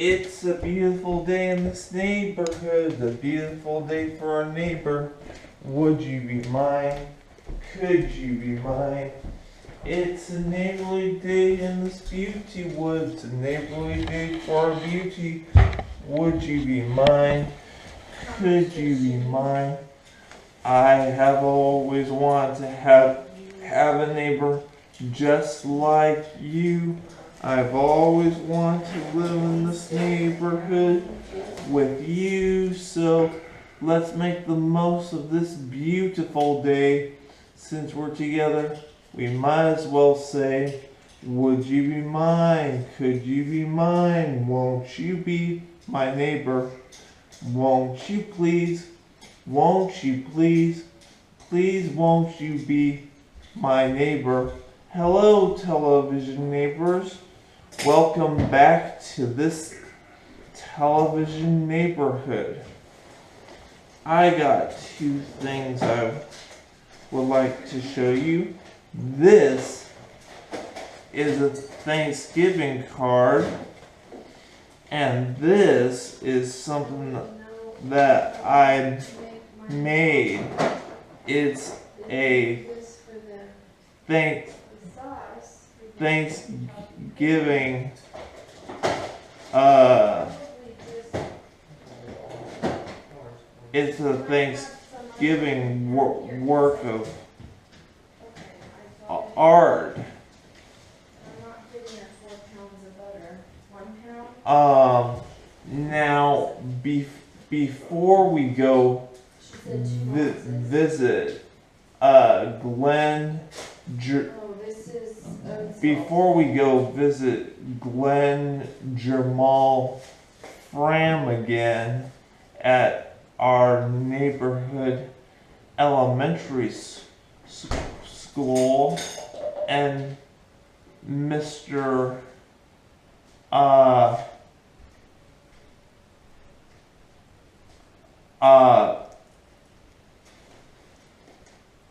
It's a beautiful day in this neighborhood, a beautiful day for our neighbor. Would you be mine? Could you be mine? It's a neighborly day in this beauty woods, a neighborly day for our beauty. Would you be mine? Could you be mine? I have always wanted to have a neighbor just like you. I've always wanted to live in this neighborhood with you, so let's make the most of this beautiful day. Since we're together, we might as well say, would you be mine? Could you be mine? Won't you be my neighbor? Won't you please? Won't you please? Please won't you be my neighbor? Hello, television neighbors. Welcome back to this television neighborhood. I got two things I would like to show you. This is a Thanksgiving card, and this is something that I made. It's a Thanksgiving it's a Thanksgiving work of art. Now before we go visit before we go visit Glenn Jamal Fram again at our neighborhood elementary school, and Mr.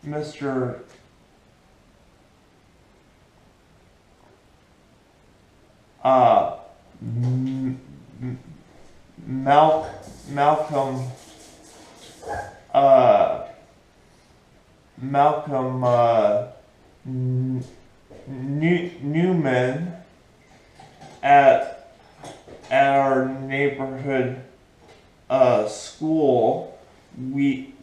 Mr. Malcolm Newman at our neighborhood school. We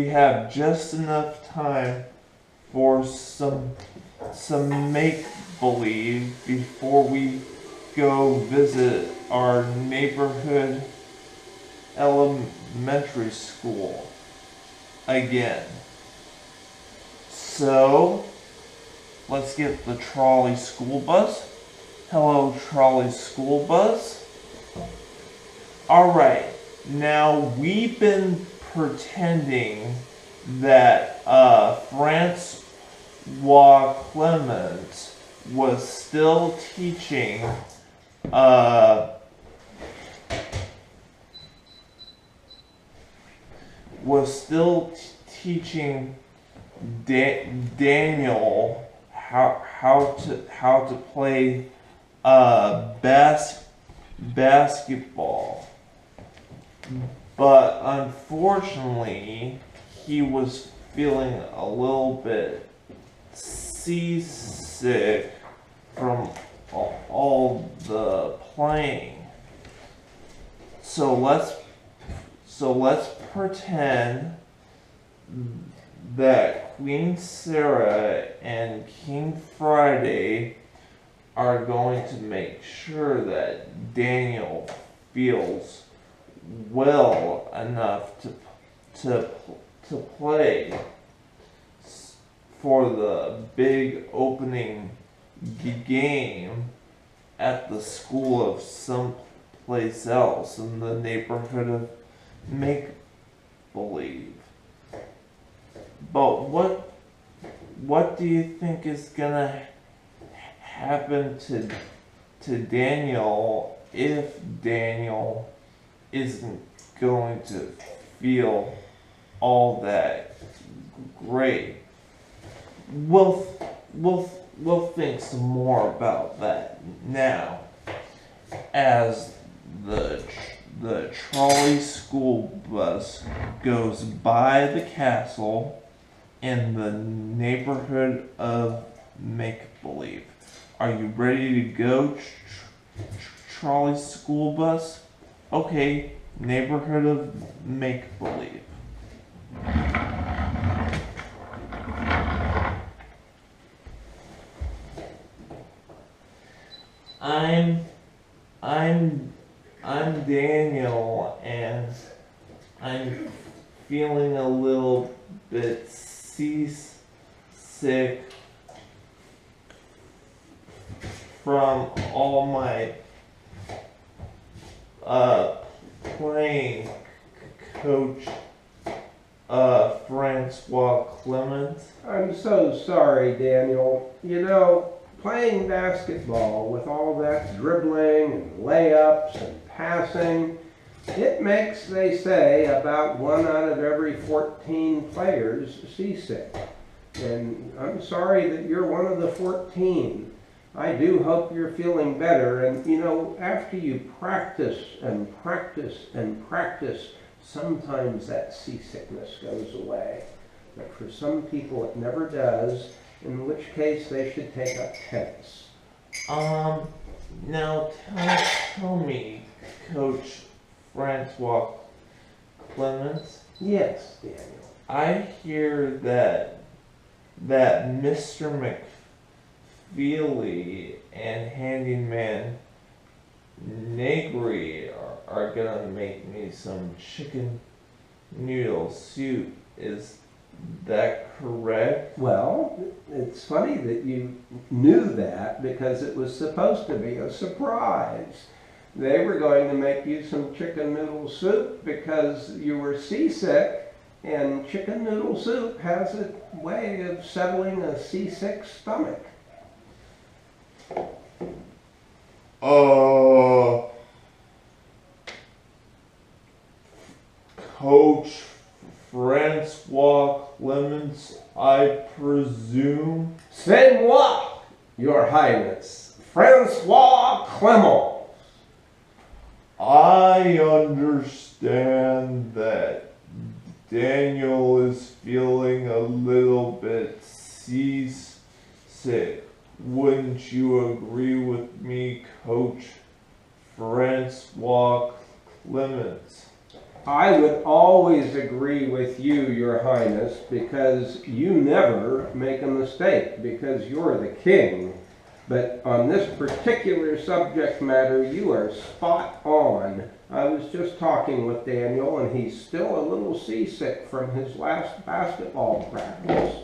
have just enough time for some make-believe before we go visit our neighborhood elementary school again. So let's get the trolley school bus. Hello, trolley school bus. Alright, now we've been pretending that Francois Clement was still teaching Daniel how to play basketball, but unfortunately he was feeling a little bit seasick from all the playing. So let's pretend that Queen Sarah and King Friday are going to make sure that Daniel feels well enough to play for the big opening game at the school of someplace else in the neighborhood of make-believe. But what do you think is gonna happen to Daniel if Daniel isn't going to feel all that great? We'll we'll think some more about that now as the trolley school bus goes by the castle in the neighborhood of make-believe. Are you ready to go, trolley school bus? Okay, neighborhood of make-believe. I'm Daniel, and I'm feeling a little bit seasick from all my playing, Coach Francois Clement. I'm so sorry, Daniel. You know, playing basketball with all that dribbling and layups and passing, it makes, they say, about 1 out of every 14 players seasick. And I'm sorry that you're one of the 14. I do hope you're feeling better. And you know, after you practice and practice and practice, sometimes that seasickness goes away. But for some people it never does, in which case they should take up tennis. Now tell me, Coach Francois Clements. Yes, Daniel. I hear that Mr. McFeely and Handyman Negri are gonna make me some chicken noodle soup. Is that correct? Well, it's funny that you knew that because it was supposed to be a surprise. They were going to make you some chicken noodle soup because you were seasick, and chicken noodle soup has a way of settling a seasick stomach. Coach Francois Clements, I presume? C'est moi, Your Highness, Francois Clement. I understand that Daniel is feeling a little bit seasick. Wouldn't you agree with me, Coach Francois Clements? I would always agree with you, Your Highness, because you never make a mistake, because you're the king. But on this particular subject matter, you are spot on. I was just talking with Daniel, and he's still a little seasick from his last basketball practice.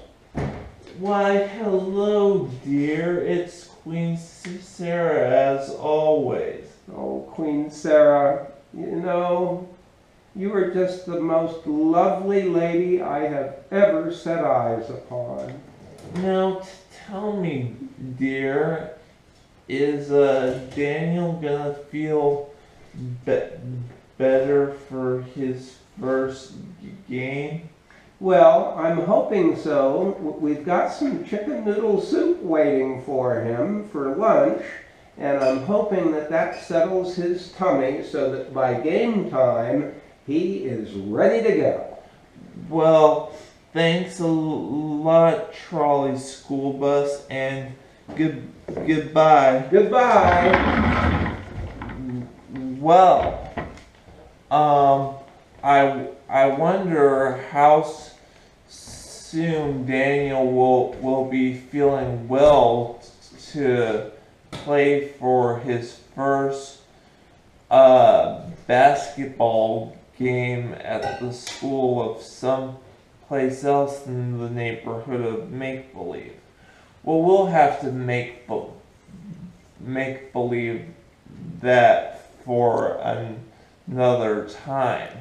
Why, hello, dear. It's Queen Sarah, as always. Oh, Queen Sarah, you know, you are just the most lovely lady I have ever set eyes upon. Now, tell me, dear, is Daniel gonna feel better for his first game? Well, I'm hoping so. We've got some chicken noodle soup waiting for him for lunch, and I'm hoping that that settles his tummy so that by game time, he is ready to go. Well, thanks a lot, trolley school bus, and goodbye. Goodbye. Well, I wonder how soon Daniel will be feeling well to play for his first basketball game at the school of some place else in the neighborhood of make-believe. Well, we'll have to make believe that for another time.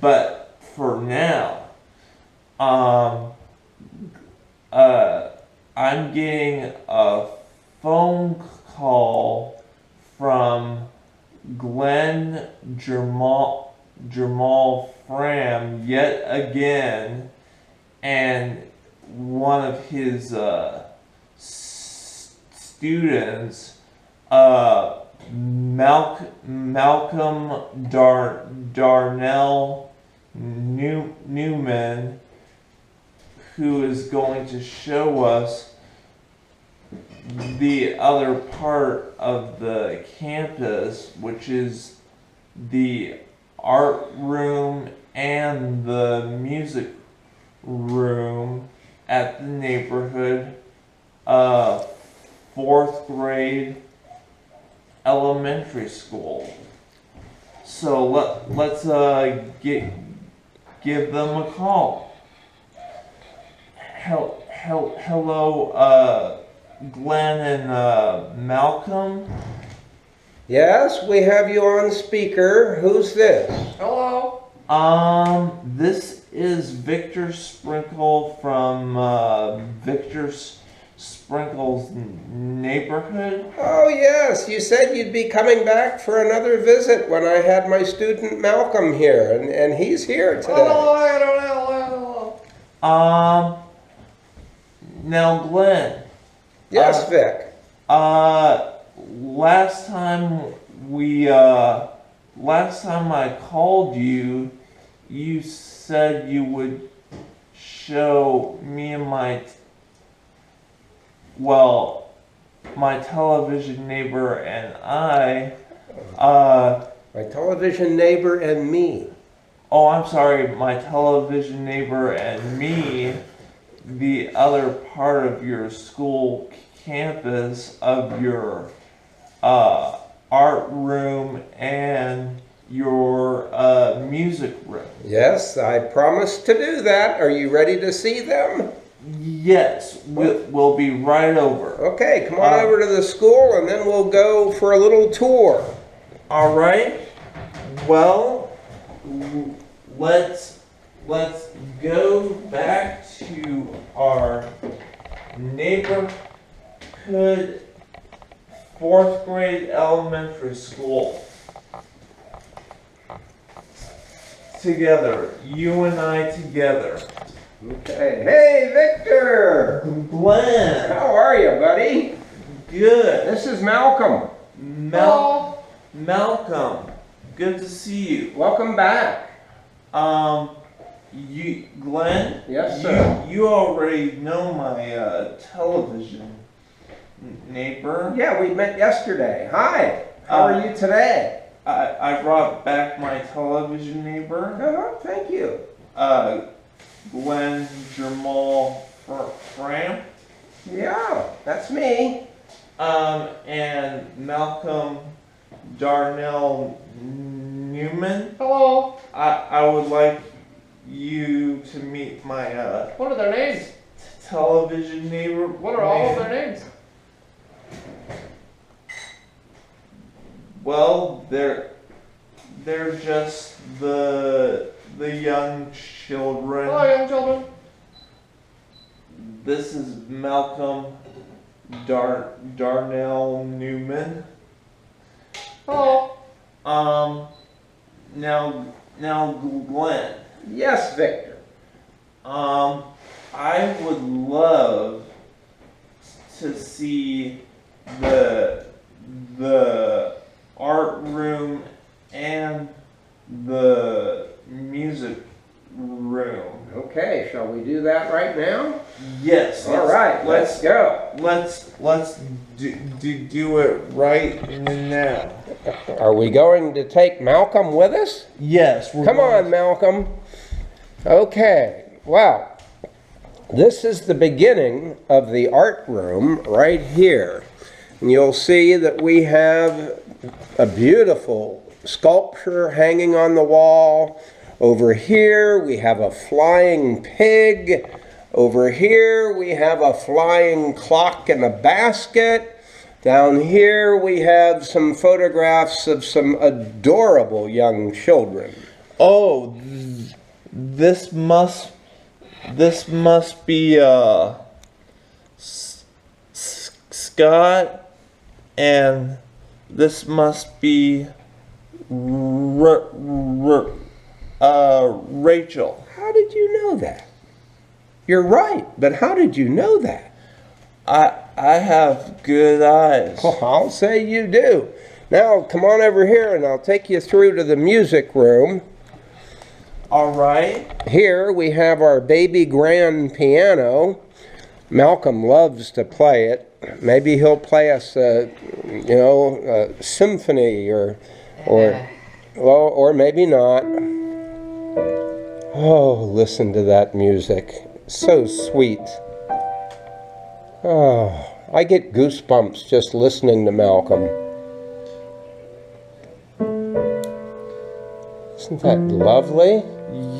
But for now, I'm getting a phone call from Glenn Jamal Fram yet again, and one of his students, Malcolm Darnell Newman, who is going to show us the other part of the campus, which is the art room and the music room at the neighborhood fourth grade elementary school. So let's give them a call. Hello, Glenn and Malcolm. Yes, we have you on speaker. Who's this? Hello. This is Victor Sprinkle from Victor Sprinkle's neighborhood. Oh yes, you said you'd be coming back for another visit when I had my student Malcolm here, and he's here today. Hello. Now Glenn. Yes, Vic. Last time I called you, you said you would show me and my television neighbor and I, My television neighbor and me. oh, I'm sorry, my television neighbor and me, the other part of your school campus, of your art room and your music room. Yes, I promised to do that. Are you ready to see them? Yes, we'll be right over. Okay, come on over to the school and then we'll go for a little tour. All right. Well, let's go back to our neighborhood fourth grade elementary school. Together, you and I together. Okay. Hey, Victor! Glenn, How are you, buddy? good. This is Malcolm. Malcolm, good to see you. Welcome back. Glenn? Yes, sir. You already know my television neighbor. Yeah, we met yesterday. Hi. How are you today? I brought back my television neighbor, Thank you. Glenn Jamal Framp, Yeah, that's me. and Malcolm Darnell Newman. Hello. I would like you to meet my What are their names? television neighbor. What are all of their names? Well, they're just the young children. Hello, young children. This is Malcolm Darnell Newman. Hello. Now Glenn. Yes, Victor. I would love to see the art room and the music room. Okay, shall we do that right now? Yes. All right, let's go. Let's do it right now. Are we going to take Malcolm with us? Yes. Come on, Malcolm. Okay, well, this is the beginning of the art room right here. And you'll see that we have a beautiful sculpture hanging on the wall. Over here we have a flying pig. Over here we have a flying clock in a basket. Down here we have some photographs of some adorable young children. Oh, this must be Scott, and this must be Rachel. How did you know that? You're right, but how did you know that? I have good eyes. Well, I'll say you do. Now, come on over here and I'll take you through to the music room. All right. Here we have our baby grand piano. Malcolm loves to play it. Maybe he'll play us a symphony or maybe not. Oh, listen to that music. So sweet. Oh, I get goosebumps just listening to Malcolm. Isn't that lovely?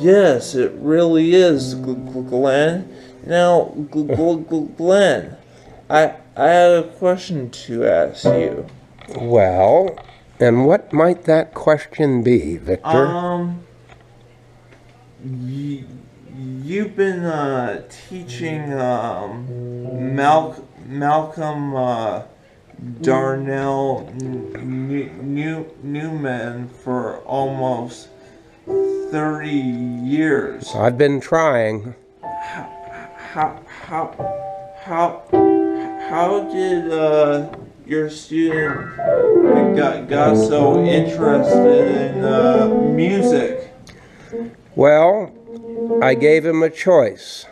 Yes, it really is, Glenn. Now, Glenn, I have a question to ask you. Well, and what might that question be, Victor? You've been teaching Malcolm Darnell Newman for almost 30 years. I've been trying. How did your student got so interested in music? Well, I gave him a choice.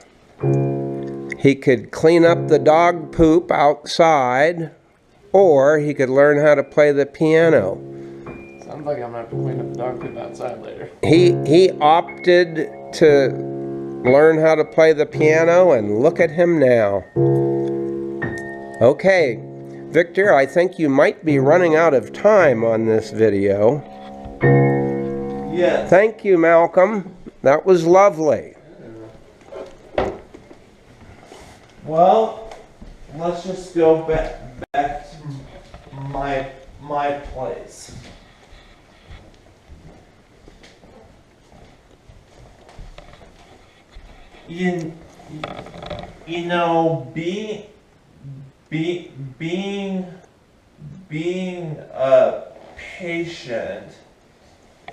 He could clean up the dog poop outside, or he could learn how to play the piano. Sounds like I'm gonna have to clean up the dog poop outside later. He opted to learn how to play the piano, and look at him now. Okay, Victor, I think you might be running out of time on this video. Yes. Thank you, Malcolm. That was lovely. Well, let's just go back to my place. You know, being a patient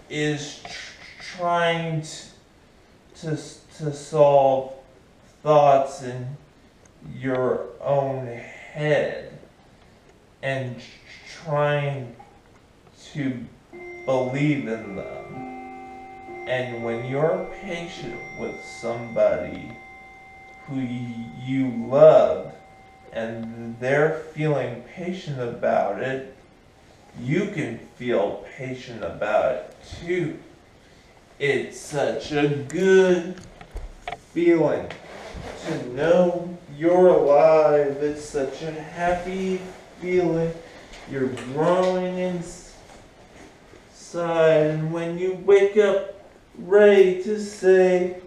is trying to solve thoughts in your own head and trying to believe in them. And when you're patient with somebody who you love and they're feeling patient about it, you can feel patient about it too. It's such a good feeling to know you're alive. It's such a happy feeling. You're growing inside, and when you wake up ready to say,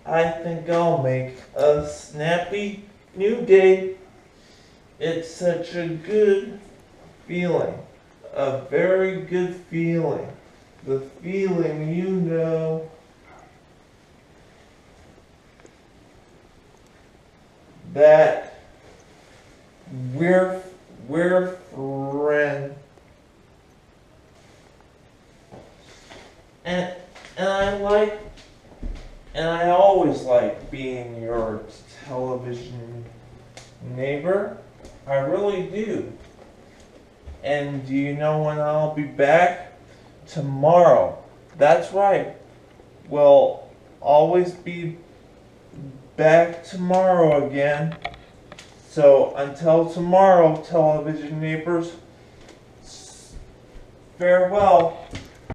I think I'll make a snappy new day, it's such a good feeling. A very good feeling. The feeling you know that we're friends. And I always like being your television neighbor. I really do. And do you know when I'll be back? Tomorrow. That's right. We'll always be back tomorrow again. So until tomorrow, television neighbors, farewell.